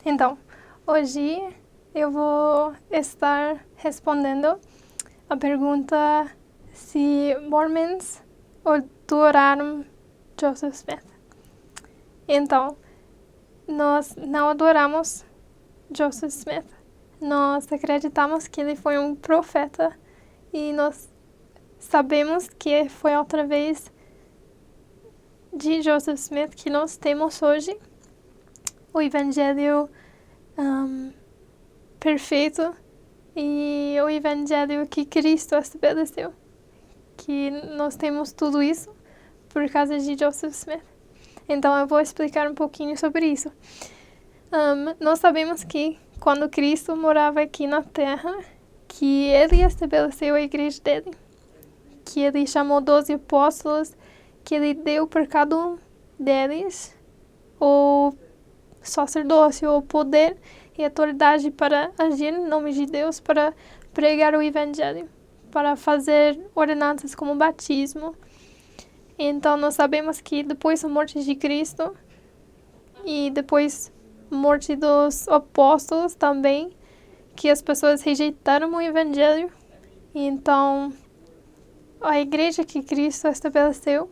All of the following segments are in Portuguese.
Então, hoje eu vou estar respondendo a pergunta se Mormons adoraram Joseph Smith. Então, nós não adoramos Joseph Smith. Nós acreditamos que ele foi um profeta e nós sabemos que foi através de Joseph Smith que nós temos hoje o Evangelho perfeito e o Evangelho que Cristo estabeleceu. Que nós temos tudo isso por causa de Joseph Smith. Então eu vou explicar um pouquinho sobre isso. Nós sabemos que quando Cristo morava aqui na Terra, que ele estabeleceu a igreja dele, que ele chamou 12 apóstolos, que ele deu para cada um deles o sacerdócio, o poder e autoridade para agir em nome de Deus, para pregar o Evangelho, para fazer ordenanças como batismo. Então nós sabemos que depois da morte de Cristo e depois da morte dos apóstolos também, que as pessoas rejeitaram o Evangelho. E então a igreja que Cristo estabeleceu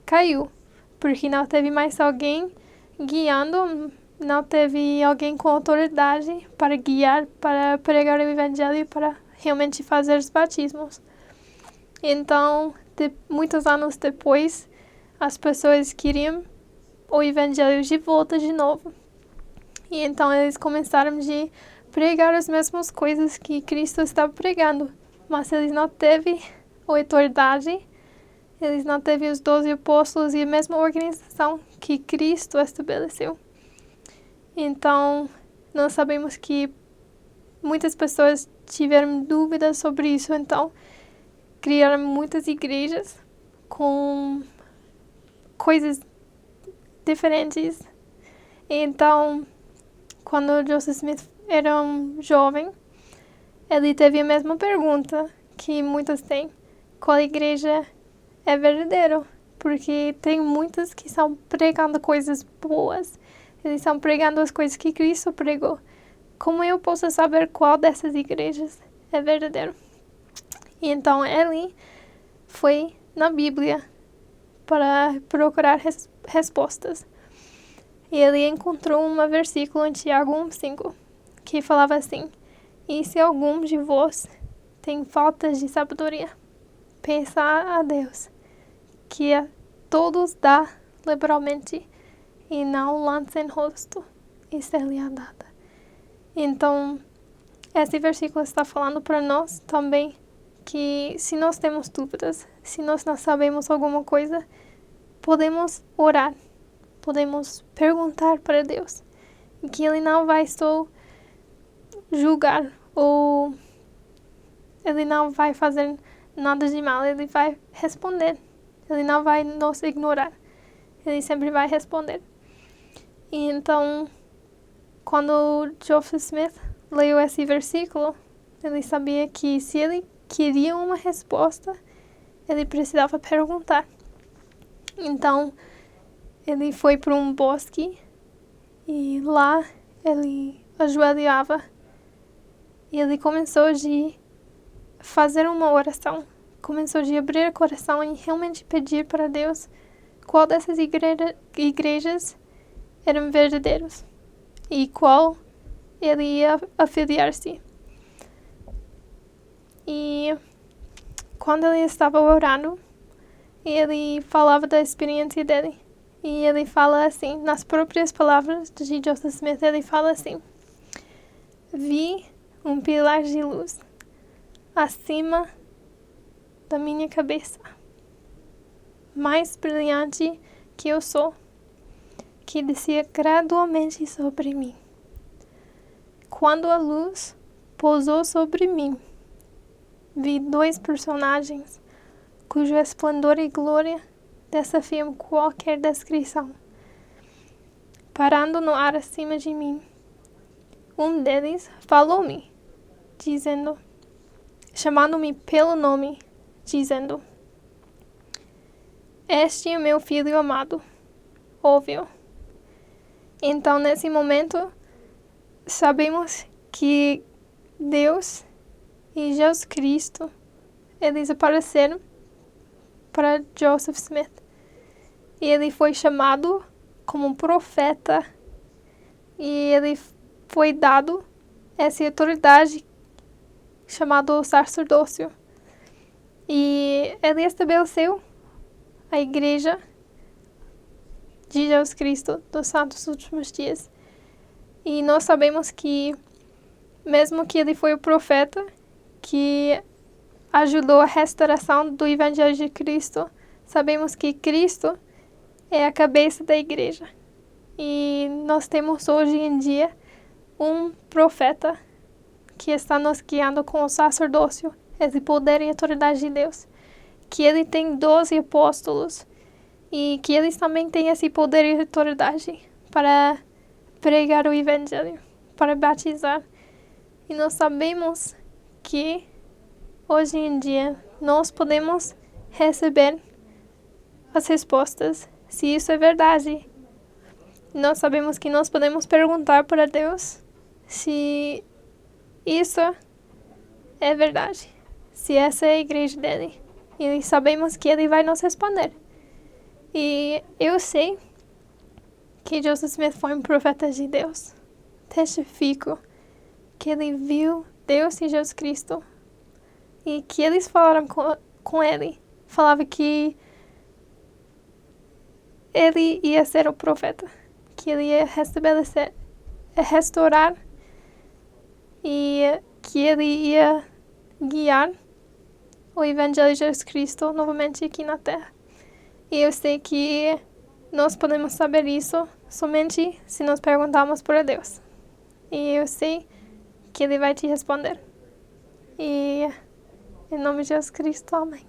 caiu, porque não teve mais alguém guiando, não teve alguém com autoridade para guiar, para pregar o Evangelho, para realmente fazer os batismos. Então, muitos anos depois, as pessoas queriam o Evangelho de volta de novo. E então eles começaram a pregar as mesmas coisas que Cristo estava pregando, mas eles não teve a autoridade, eles não teve os 12 apóstolos e a mesma organização que Cristo estabeleceu. Então, nós sabemos que muitas pessoas tiveram dúvidas sobre isso, então criaram muitas igrejas com coisas diferentes. Então, quando Joseph Smith era um jovem, ele teve a mesma pergunta que muitos têm: qual igreja é verdadeira? Porque tem muitas que estão pregando coisas boas, eles estão pregando as coisas que Cristo pregou. Como eu posso saber qual dessas igrejas é verdadeira? E então ele foi na Bíblia para procurar respostas. E ele encontrou um versículo em Tiago 1:5 que falava assim: e se algum de vós tem falta de sabedoria, peça a Deus, que a todos dá liberalmente e não lança em rosto, e ser-lhe dada. Então, esse versículo está falando para nós também que se nós temos dúvidas, se nós não sabemos alguma coisa, podemos orar, podemos perguntar para Deus, que Ele não vai só julgar ou Ele não vai fazer nada de mal, Ele vai responder, Ele não vai nos ignorar, Ele sempre vai responder. E então, quando Joseph Smith leu esse versículo, ele sabia que se ele queria uma resposta, ele precisava perguntar. Então, ele foi para um bosque e lá ele ajoelhava e ele começou a fazer uma oração. Começou a abrir o coração e realmente pedir para Deus qual dessas igrejas eram verdadeiros e qual ele ia afiliar-se. E quando ele estava orando, ele falava da experiência dele. E ele fala assim, nas próprias palavras de Joseph Smith, ele fala assim: vi um pilar de luz acima da minha cabeça, mais brilhante que eu sou, que descia gradualmente sobre mim. Quando a luz pousou sobre mim, vi 2 personagens cujo esplendor e glória desafiam qualquer descrição. Parando no ar acima de mim, um deles falou-me, chamando-me pelo nome, dizendo: este é meu filho amado, ouve-o. Então, nesse momento, sabemos que Deus e Jesus Cristo, eles apareceram para Joseph Smith. E ele foi chamado como um profeta e ele foi dado essa autoridade chamada sacerdócio. E ele estabeleceu a igreja de Jesus Cristo dos Santos Últimos Dias. E nós sabemos que, mesmo que ele foi o profeta que ajudou a restauração do Evangelho de Cristo, sabemos que Cristo é a cabeça da igreja. E nós temos hoje em dia um profeta que está nos guiando com o sacerdócio, esse poder e autoridade de Deus. Que ele tem 12 apóstolos e que eles também têm esse poder e autoridade para pregar o Evangelho, para batizar. E nós sabemos que hoje em dia nós podemos receber as respostas se isso é verdade. Nós sabemos que nós podemos perguntar para Deus se isso é verdade, se essa é a igreja dele. E sabemos que ele vai nos responder. E eu sei que Joseph Smith foi um profeta de Deus. Testifico que ele viu Deus e Jesus Cristo. E que eles falaram com ele. Falava que ele ia ser o profeta. Que ele ia restabelecer, restaurar. E que ele ia guiar o Evangelho de Jesus Cristo novamente aqui na Terra. E eu sei que nós podemos saber isso somente se nós perguntarmos para Deus. E eu sei que Ele vai te responder. E em nome de Jesus Cristo, amém.